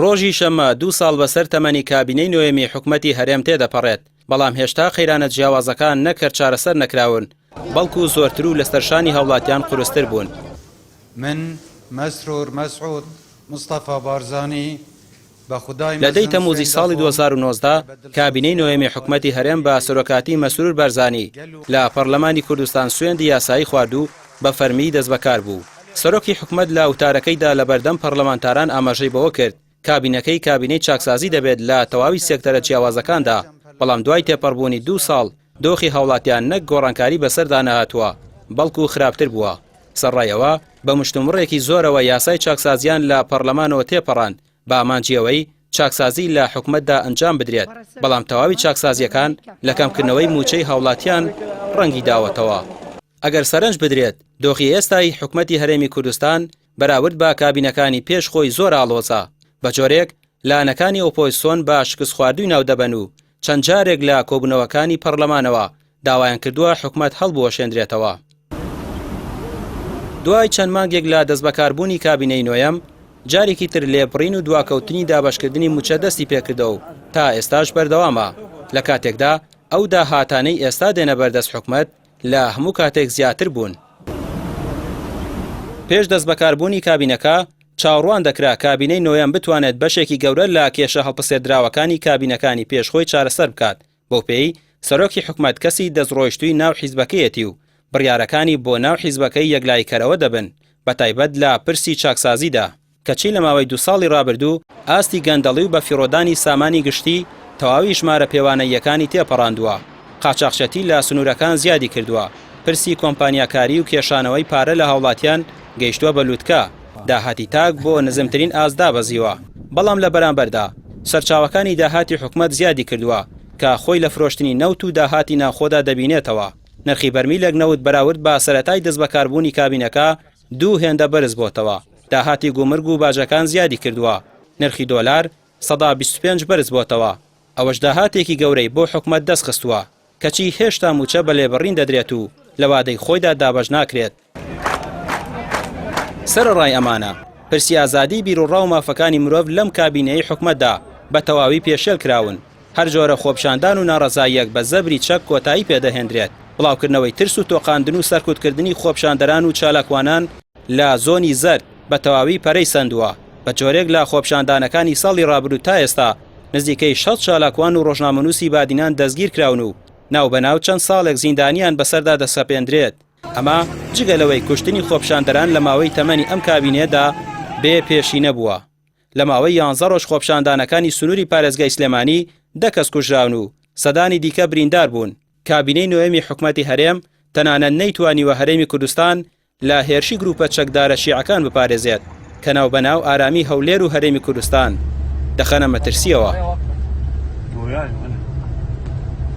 ڕۆژی شەممە 2 ساڵ بەسەر تەمەنی کابینەی نوێمی حکومەتی هەرێم تێدەپەڕێت، بەڵام هێشتا خەیرانە جیاوازەکان نەکرد چارەسەر نەکراون، بەڵکو زۆرتر و لەسەرشانی هەوڵاتیان قورستر بوون. من مەسرور مەسعود مستەفا بارزانی لە دەی تەموزی ساڵی 2019 کابینەی نوێمی حکومەتی هەرێم بە سەرۆکاتی مەسرور بارزانی لە پەرلەمانی کوردستان سوێندی یاسایی خوارد و بە فەرمی دەست بەکار بوو. سەرۆکی حکومەت لە وتارەکەیدا لە بەردەم پەرلەمانتاران ئاماژەی بەوە کرد کابینەکەی کابینەی چاکسازی دەبێت لە تەواوی سێکتەرە جیاوازەکاندا، بەڵام دوای تێپەڕبوونی 2 ساڵ دۆخی هاوڵاتیان نەک گۆڕانکاری بەسەردا نەهاتووە، بەڵکو خراپتر بووە. سەرڕایەوە بە مشتومڕێکی زۆرەوە یاسای چاکسازیان لە پەرلەمانەوە تێپەڕاند بە ئامانجیەوەی چاکسازی لە حکومەتدا ئەنجام بدرێت، بەڵام تەواوی چاکسازیەکان لە کەمکردنەوەی موچەی هاوڵاتیان ڕەنگی داوەتەوە. ئەگەر سەرنج بدرێت دۆخی ئێستای حکومەتی هەرێمی کوردستان بەراورد بە کابینەکانی پێش خۆی زۆر ئاڵۆزە، بە جۆرێک لایەنەکانی ئۆپۆزیسیۆن بە شکست خواردووی ناو دەبەن و چەند جارێک لە کۆبوونەوەکانی پەرلەمانەوە داوایان کردووە حکومەت هەڵبوەشێندرێتەوە. دوای چەند مانگێک لە دەستبەکاربوونی کابینەی نوێیەم، جارێکی تر لێبڕین و دواکەوتنی دابەشکردنی موچە دەستی پێکردە و تا ئێستاش بەردەوامە. لە کاتێکدا ئەو داهاتانەی ئێستا دێنە بەردەست حکومەت لە هەموو کاتێک زیاتر بوون. پێش دەستبەکاربوونی کابینەکە چاوەڕوان دەکرا کابینەی نوێیەم بتوانێت بەشێکی گەورە لە کێشە هەڵپسێدراوەکانی کابینەکانی پێشخۆی چارەسەر بکات. بۆ پێی سەرۆکی حکومەت کەسی دەستڕۆیشتووی ناو حیزبەکەیەتی و بڕیارەکانی بۆ ناو حیزبەکەی یەکلایکەرەوە دەبن، بەتایبەت لە پرسی چاکسازیدا، کەچی لە ماوەی 2 ساڵی ڕابردوو ئاستی گەندەڵی و بە فیڕۆدانی سامانی گشتی تەواوی ژمارە پێوانەیەکانی تێپەڕاندووە، قاچاقچەتی لە سنوورەکان زیادی کردووە، پرسی کۆمپانیاکاری و کێشانەوەی پارە لە هاوڵاتیان گەیشتووە بە لووتکە، داهاتی تاک بۆ نزمترین ئازدا بەزیوە. بەڵام لە بەرامبەردا سەرچاوەکانی داهاتی حکومەت زیادی کردووە کە خۆی لە فرۆشتنی نەوت و داهاتی ناوخۆدا دەبینێتەوە. نرخی بەرمیلێک نەوت بەراورد بە سەرەتای دەستبەکاربوونی کابینەکە 2 هێندە بەرز بۆتەوە. داهاتی گومرگ و باجەکان زیادی کردووە. نرخی دۆلار 125 بەرز بۆتەوە. ئەوەش داهاتێکی گەورەی بۆ حکومەت دەستخستووە، کەچی هێشتا موچە بە لێبڕین دەدرێت و لە وادەی خۆیدا دابەش ناکرێت. سەرڕای ئەمانە پرسی ئازادی بیرروڕا و مافەکانی مرۆڤ لەم کابینەی حکومەتدا بە تەواوی پێشێل کراون. هەر جۆرە خۆپشاندان و ناڕەزاییەک بە زەبری چەک کۆتایی پێدەهێنرێت. بڵاوکردنەوەی ترس و تۆقاندن و سەرکوتکردنی خۆپشاندەران و چالاکوانان لە زۆنی زەرد بە تەواوی پەرەی سندووە. بە جۆرێک لە خۆپشاندانەکانی ساڵی ڕابردوو تا ئێستا نزیکەی 600 چالاکوان و ڕۆژنامەنووسی بادینان دەستگیر کراون و ناو بەناو چەند ساڵێک زیندانیان بەسەردا دەسەپێندرێت. ئەمە جگەلەوەی کوشتنی خۆپشاندەران لە ماوەی تەمەنی ئەم کابینێدا بێ پێشی نەبووە. لە ماوەی 11 ڕۆژ خۆپشاندانەکانی سنووری پارێزگای سلێمانی 10 کەس کوژراون و سەدانی دیکە بریندار بوون. کابینەی نوێمی حکومەتی هەرێم تەنانەت نەیتوانیوە هەرێمی کوردستان لە هێرشی گروپە چەکدارە شیعەکان بپارێزێت کە ناو بەناو ئارامی هەولێر و هەرێمی کوردستان دەخەنە مەترسیەوە.